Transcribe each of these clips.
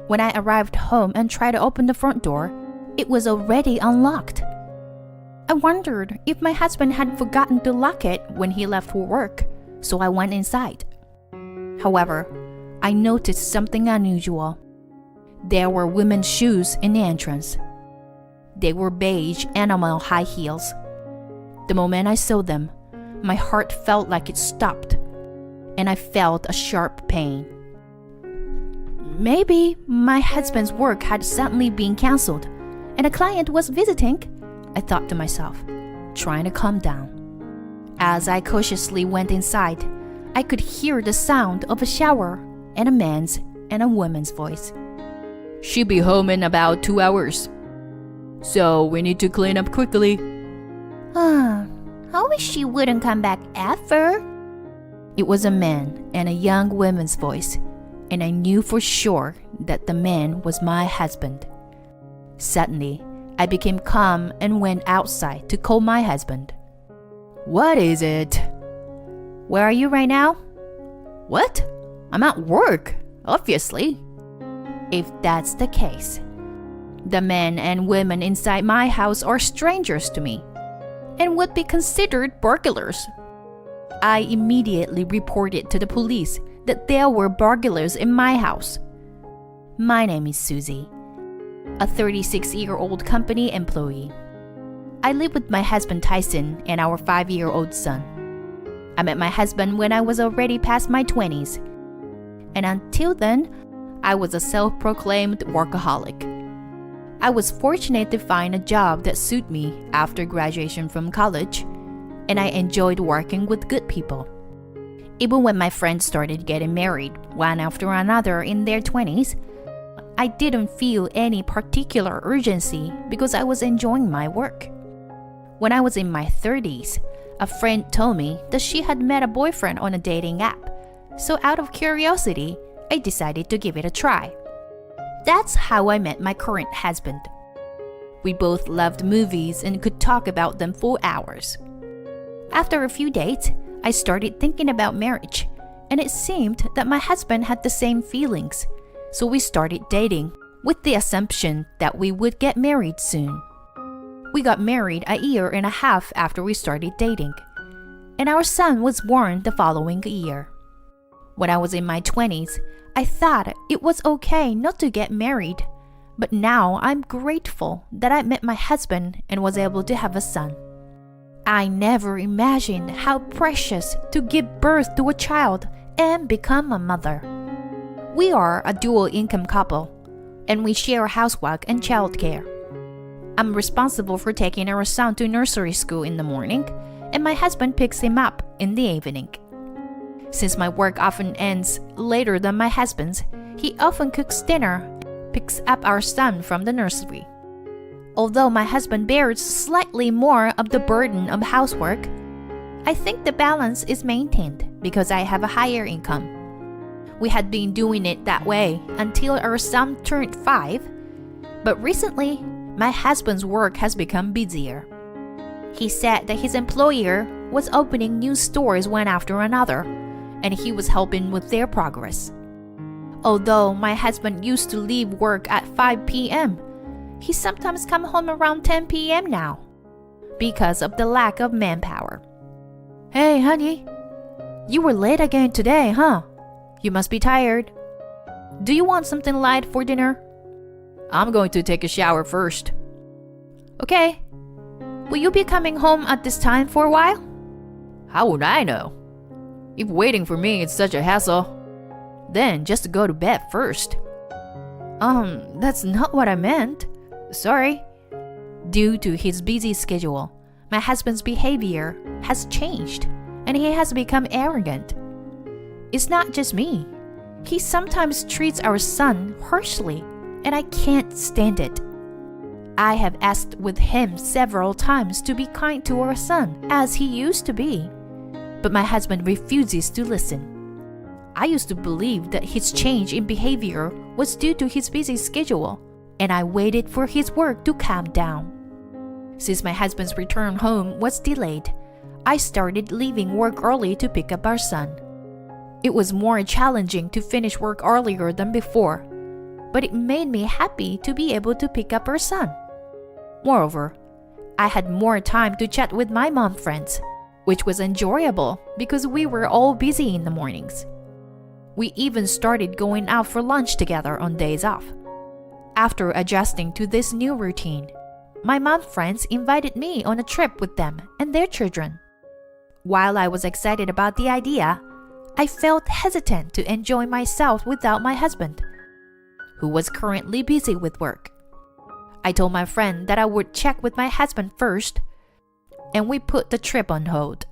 When I arrived home and tried to open the front door, it was already unlocked. I wondered if my husband had forgotten to lock it when he left for work, so I went inside. However, I noticed something unusual. There were women's shoes in the entrance. They were beige enamel high heels. The moment I saw them, my heart felt like it stopped, and I felt a sharp pain. Maybe my husband's work had suddenly been cancelled, and a client was visiting, I thought to myself, trying to calm down. As I cautiously went inside, I could hear the sound of a shower and a man's and a woman's voice. "She'll be home in about 2 hours. So we need to clean up quickly." I wish she wouldn't come back ever. It was a man and a young woman's voice, and I knew for sure that the man was my husband. Suddenly, I became calm and went outside to call my husband. "What is it?" "Where are you right now?" "What? I'm at work, obviously." If that's the case, the men and women inside my house are strangers to me and would be considered burglars. I immediately reported to the police that there were burglars in my house. My name is Susie, a 36-year-old company employee. I live with my husband Tyson and our 5-year-old son. I met my husband when I was already past my 20s, and until then, I was a self-proclaimed workaholic. I was fortunate to find a job that suited me after graduation from college, and I enjoyed working with good people. Even when my friends started getting married, one after another in their 20s, I didn't feel any particular urgency because I was enjoying my work. When I was in my 30s, a friend told me that she had met a boyfriend on a dating app, so out of curiosity, I decided to give it a try. That's how I met my current husband. We both loved movies and could talk about them for hours. After a few dates, I started thinking about marriage, and it seemed that my husband had the same feelings, so we started dating with the assumption that we would get married soon. We got married a year and a half after we started dating, and our son was born the following year. When I was in my 20s, I thought it was okay not to get married, but now I'm grateful that I met my husband and was able to have a son. I never imagined how precious to give birth to a child and become a mother. We are a dual-income couple, and we share housework and childcare. I'm responsible for taking our son to nursery school in the morning, and my husband picks him up in the evening. Since my work often ends later than my husband's, he often cooks dinner, picks up our son from the nursery. Although my husband bears slightly more of the burden of housework, I think the balance is maintained because I have a higher income. We had been doing it that way until our son turned 5, but recently, my husband's work has become busier. He said that his employer was opening new stores one after another, and he was helping with their progress. Although my husband used to leave work at 5 p.m., he sometimes comes home around 10 p.m. now, because of the lack of manpower. "Hey, honey, you were late again today, huh? You must be tired. Do you want something light for dinner?" "I'm going to take a shower first." "Okay. Will you be coming home at this time for a while?" "How would I know? If waiting for me is such a hassle, then just go to bed first." That's not what I meant. Sorry." Due to his busy schedule, my husband's behavior has changed, and he has become arrogant. It's not just me. He sometimes treats our son harshly, and I can't stand it. I have asked with him several times to be kind to our son, as he used to be, but my husband refuses to listen. I used to believe that his change in behavior was due to his busy schedule, and I waited for his work to calm down. Since my husband's return home was delayed, I started leaving work early to pick up our son. It was more challenging to finish work earlier than before, but it made me happy to be able to pick up our son. Moreover, I had more time to chat with my mom friends, which was enjoyable because we were all busy in the mornings. We even started going out for lunch together on days off. After adjusting to this new routine, my mom friends invited me on a trip with them and their children. While I was excited about the idea, I felt hesitant to enjoy myself without my husband, who was currently busy with work. I told my friend that I would check with my husband first, and we put the trip on hold.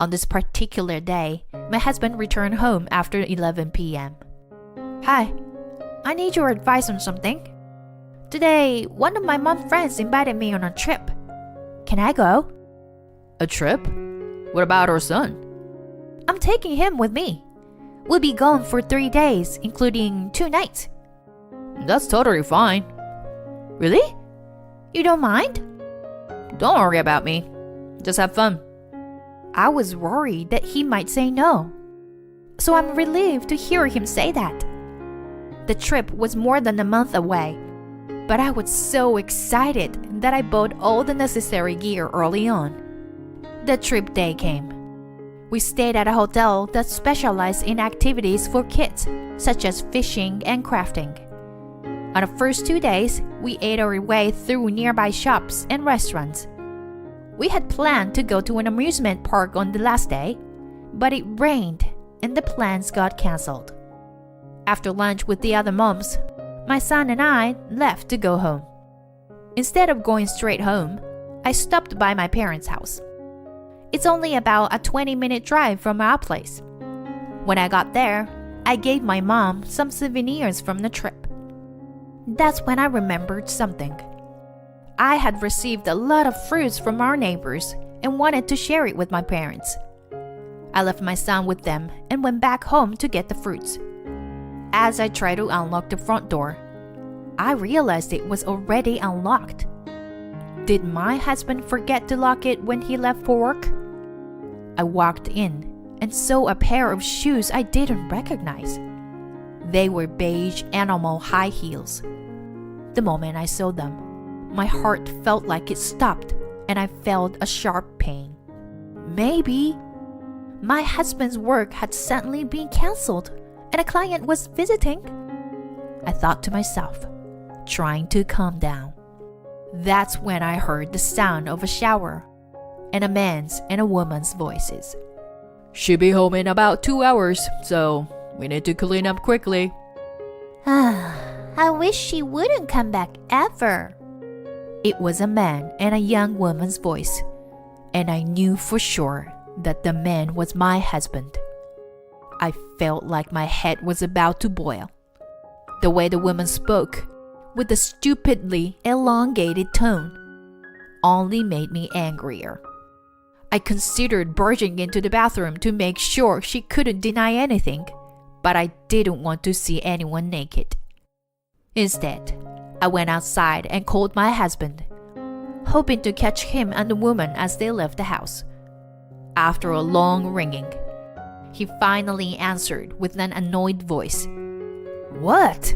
On this particular day, my husband returned home after 11 p.m. Hi, I need your advice on something. Today, one of my mom friends invited me on a trip. Can I go? A trip? What about our son? I'm taking him with me. We'll be gone for 3 days, including 2 nights. That's totally fine. Really? You don't mind? Don't worry about me. Just have fun. I was worried that he might say no. So I'm relieved to hear him say that. The trip was more than a month away, but I was so excited that I bought all the necessary gear early on. The trip day came. We stayed at a hotel that specialized in activities for kids, such as fishing and crafting. On the first 2 days, we ate our way through nearby shops and restaurants. We had planned to go to an amusement park on the last day, but it rained and the plans got cancelled. After lunch with the other moms, my son and I left to go home. Instead of going straight home, I stopped by my parents' house. It's only about a 20-minute drive from our place. When I got there, I gave my mom some souvenirs from the trip. That's when I remembered something. I had received a lot of fruits from our neighbors and wanted to share it with my parents. I left my son with them and went back home to get the fruits. As I tried to unlock the front door, I realized it was already unlocked. Did my husband forget to lock it when he left for work? I walked in and saw a pair of shoes I didn't recognize. They were beige animal high heels. The moment I saw them, my heart felt like it stopped and I felt a sharp pain. Maybe my husband's work had suddenly been cancelled and a client was visiting. I thought to myself, trying to calm down. That's when I heard the sound of a shower and a man's and a woman's voices. She'll be home in about 2 hours, so we need to clean up quickly. I wish she wouldn't come back ever. It was a man and a young woman's voice, and I knew for sure that the man was my husband. I felt like my head was about to boil. The way the woman spoke, with a stupidly elongated tone, only made me angrier. I considered barging into the bathroom to make sure she couldn't deny anything, but I didn't want to see anyone naked. Instead, I went outside and called my husband, hoping to catch him and the woman as they left the house. After a long ringing, he finally answered with an annoyed voice. What?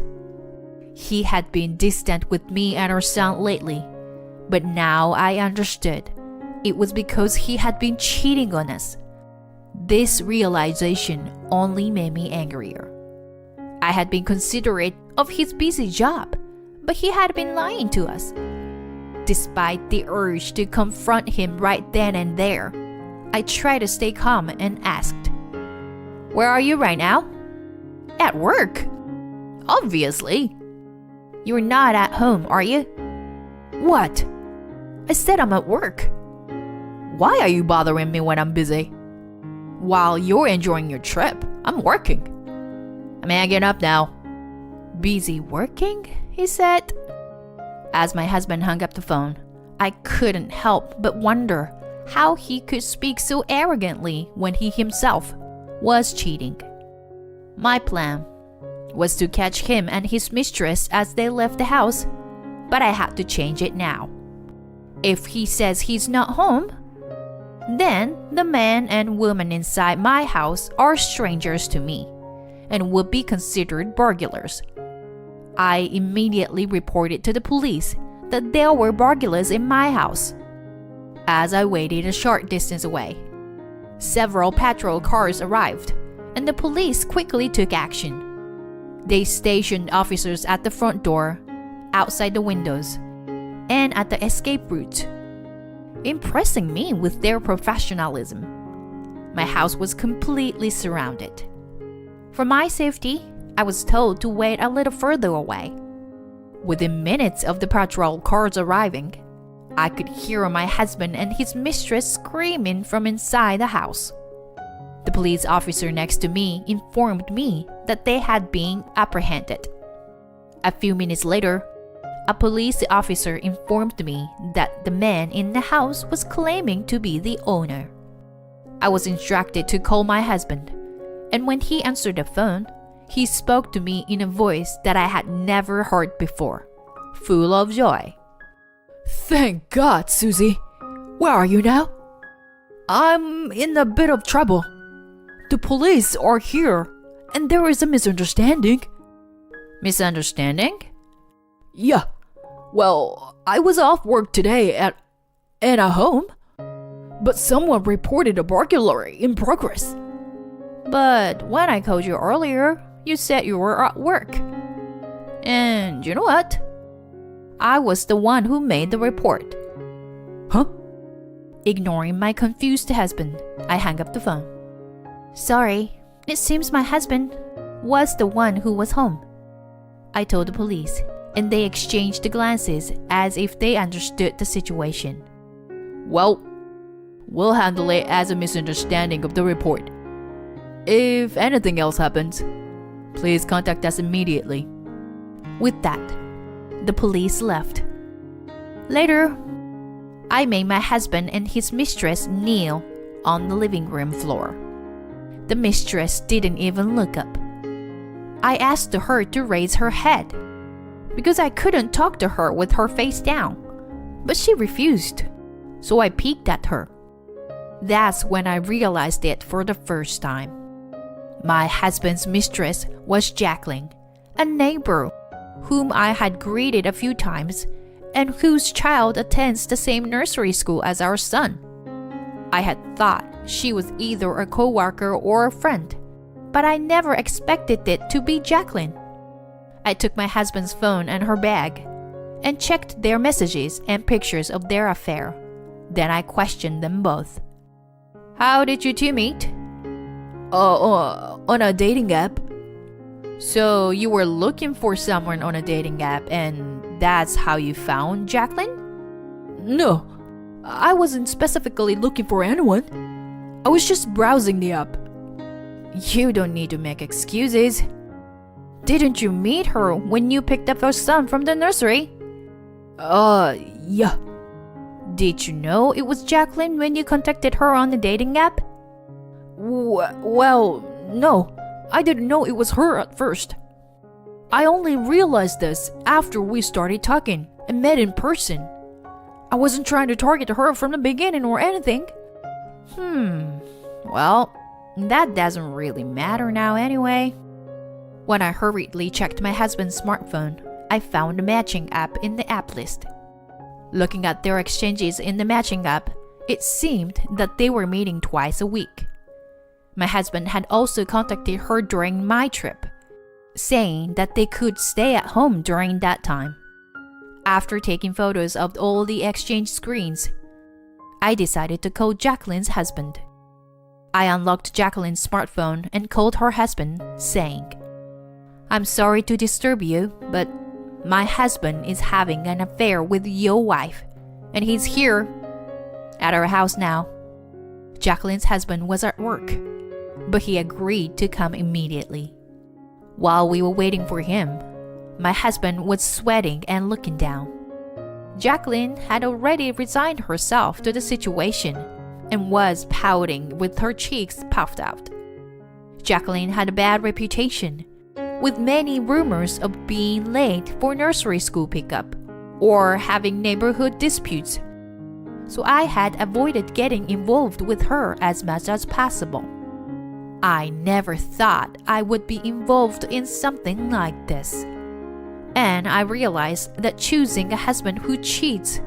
He had been distant with me and our son lately, but now I understood. It was because he had been cheating on us. This realization only made me angrier. I had been considerate of his busy job, but he had been lying to us. Despite the urge to confront him right then and there, I tried to stay calm and asked, "Where are you right now?" "At work." "Obviously." "You're not at home, are you?" "What?" "I said I'm at work." Why are you bothering me when I'm busy? While you're enjoying your trip, I'm working. I'm hanging up now. Busy working? He said. As my husband hung up the phone, I couldn't help but wonder how he could speak so arrogantly when he himself was cheating. My plan was to catch him and his mistress as they left the house, but I had to change it now. If he says he's not home, then the man and woman inside my house are strangers to me and would be considered burglars. I immediately reported to the police that there were burglars in my house. As I waited a short distance away, several patrol cars arrived, and the police quickly took action. They stationed officers at the front door, outside the windows, and at the escape route, impressing me with their professionalism. My house was completely surrounded. For my safety, I was told to wait a little further away. Within minutes of the patrol cars arriving, I could hear my husband and his mistress screaming from inside the house. The police officer next to me informed me that they had been apprehended. A few minutes later, a police officer informed me that the man in the house was claiming to be the owner. I was instructed to call my husband, and when he answered the phone, he spoke to me in a voice that I had never heard before, full of joy. Thank God, Susie. Where are you now? I'm in a bit of trouble. The police are here, and there is a misunderstanding. Misunderstanding? Yeah. Well, I was off work today at home, but someone reported a burglary in progress. But when I called you earlier, you said you were at work. And you know what? I was the one who made the report. Huh? Ignoring my confused husband, I hung up the phone. Sorry, it seems my husband was the one who was home, I told the police, and they exchanged glances as if they understood the situation. Well, we'll handle it as a misunderstanding of the report. If anything else happens, please contact us immediately. With that, the police left. Later, I made my husband and his mistress kneel on the living room floor. The mistress didn't even look up. I asked her to raise her head because I couldn't talk to her with her face down, but she refused, so I peeked at her. That's when I realized it for the first time. My husband's mistress was Jacqueline, a neighbor whom I had greeted a few times and whose child attends the same nursery school as our son. I had thought she was either a co-worker or a friend, but I never expected it to be Jacqueline. I took my husband's phone and her bag and checked their messages and pictures of their affair. Then I questioned them both. How did you two meet? On a dating app. So you were looking for someone on a dating app and that's how you found Jacqueline? No, I wasn't specifically looking for anyone. I was just browsing the app. You don't need to make excuses. Didn't you meet her when you picked up your son from the nursery? Yeah. Did you know it was Jacqueline when you contacted her on the dating app? Well, no. I didn't know it was her at first. I only realized this after we started talking and met in person. I wasn't trying to target her from the beginning or anything. Well, that doesn't really matter now anyway. When I hurriedly checked my husband's smartphone, I found a matching app in the app list. Looking at their exchanges in the matching app, it seemed that they were meeting twice a week. My husband had also contacted her during my trip, saying that they could stay at home during that time. After taking photos of all the exchange screens, I decided to call Jacqueline's husband. I unlocked Jacqueline's smartphone and called her husband, saying, I'm sorry to disturb you, but my husband is having an affair with your wife, and he's here at our house now. Jacqueline's husband was at work, but he agreed to come immediately. While we were waiting for him, my husband was sweating and looking down. Jacqueline had already resigned herself to the situation and was pouting with her cheeks puffed out. Jacqueline had a bad reputation, with many rumors of being late for nursery school pickup or having neighborhood disputes, so I had avoided getting involved with her as much as possible. I never thought I would be involved in something like this. And I realized that choosing a husband who cheats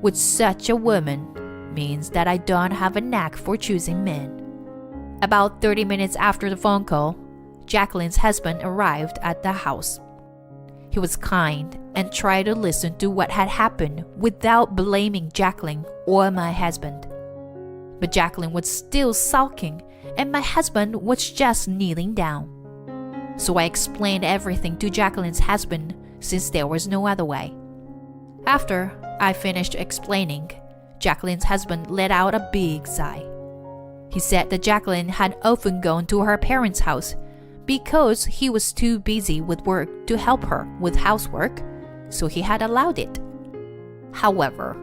with such a woman means that I don't have a knack for choosing men. About 30 minutes after the phone call, Jacqueline's husband arrived at the house. He was kind and tried to listen to what had happened without blaming Jacqueline or my husband. But Jacqueline was still sulking and my husband was just kneeling down. So I explained everything to Jacqueline's husband since there was no other way. After I finished explaining, Jacqueline's husband let out a big sigh. He said that Jacqueline had often gone to her parents' house because he was too busy with work to help her with housework, so he had allowed it. However,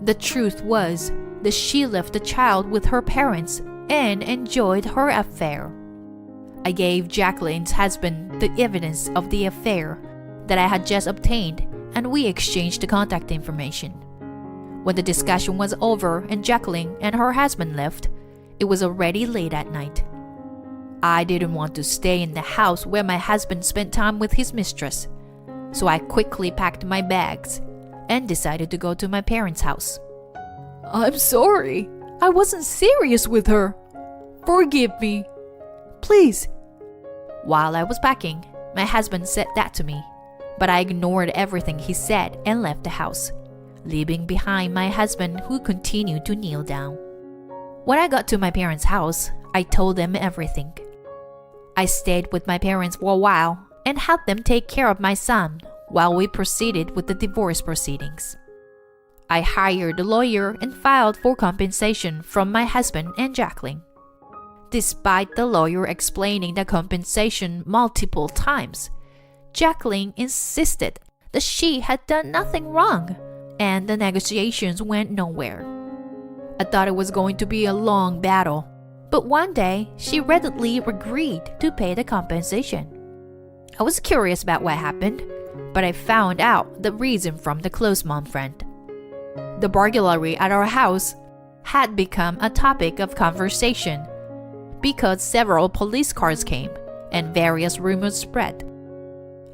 the truth was that she left the child with her parents and enjoyed her affair. I gave Jacqueline's husband the evidence of the affair that I had just obtained, and we exchanged the contact information. When the discussion was over and Jacqueline and her husband left, it was already late at night. I didn't want to stay in the house where my husband spent time with his mistress, so I quickly packed my bags and decided to go to my parents' house. I'm sorry. I wasn't serious with her. Forgive me. Please. While I was packing, my husband said that to me, but I ignored everything he said and left the house, leaving behind my husband who continued to kneel down. When I got to my parents' house, I told them everything. I stayed with my parents for a while and had them take care of my son while we proceeded with the divorce proceedings. I hired a lawyer and filed for compensation from my husband and Jacqueline. Despite the lawyer explaining the compensation multiple times, Jacqueline insisted that she had done nothing wrong, and the negotiations went nowhere. I thought it was going to be a long battle, but one day she readily agreed to pay the compensation. I was curious about what happened, but I found out the reason from the close mom friend. The burglary at our house had become a topic of conversation because several police cars came and various rumors spread.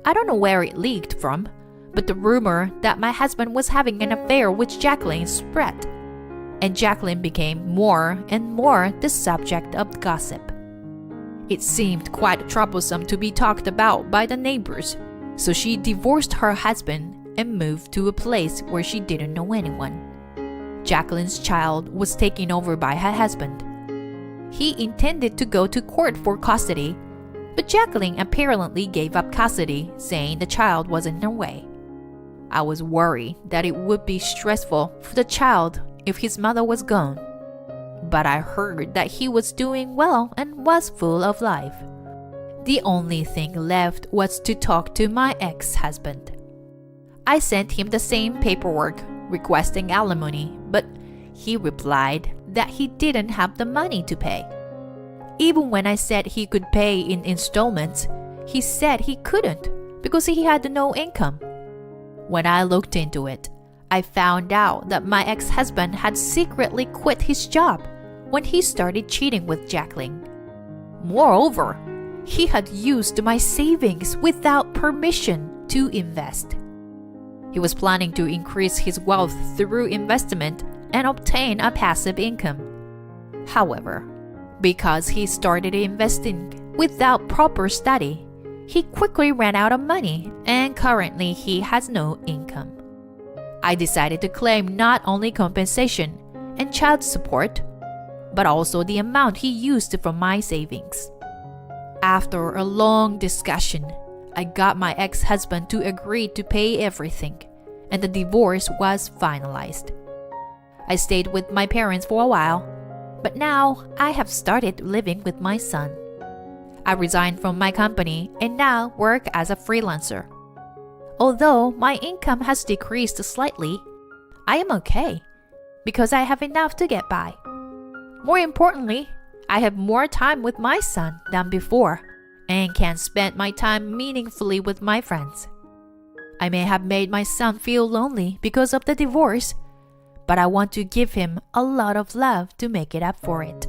I don't know where it leaked from, but the rumor that my husband was having an affair with Jacqueline spread, and Jacqueline became more and more the subject of gossip. It seemed quite troublesome to be talked about by the neighbors, so she divorced her husband and moved to a place where she didn't know anyone. Jacqueline's child was taken over by her husband. He intended to go to court for custody, but Jacqueline apparently gave up custody, saying the child was in her way. I was worried that it would be stressful for the child if his mother was gone, but I heard that he was doing well and was full of life. The only thing left was to talk to my ex-husband. I sent him the same paperwork requesting alimony, but he replied that he didn't have the money to pay. Even when I said he could pay in installments, he said he couldn't because he had no income. When I looked into it, I found out that my ex-husband had secretly quit his job when he started cheating with Jacqueline. Moreover, he had used my savings without permission to invest. He was planning to increase his wealth through investment and obtain a passive income. However, because he started investing without proper study, he quickly ran out of money and currently he has no income. I decided to claim not only compensation and child support, but also the amount he used from my savings. After a long discussion, I got my ex-husband to agree to pay everything, and the divorce was finalized. I stayed with my parents for a while, but now I have started living with my son. I resigned from my company and now work as a freelancer. Although my income has decreased slightly, I am okay because I have enough to get by. More importantly, I have more time with my son than before and can spend my time meaningfully with my friends. I may have made my son feel lonely because of the divorce, but I want to give him a lot of love to make it up for it.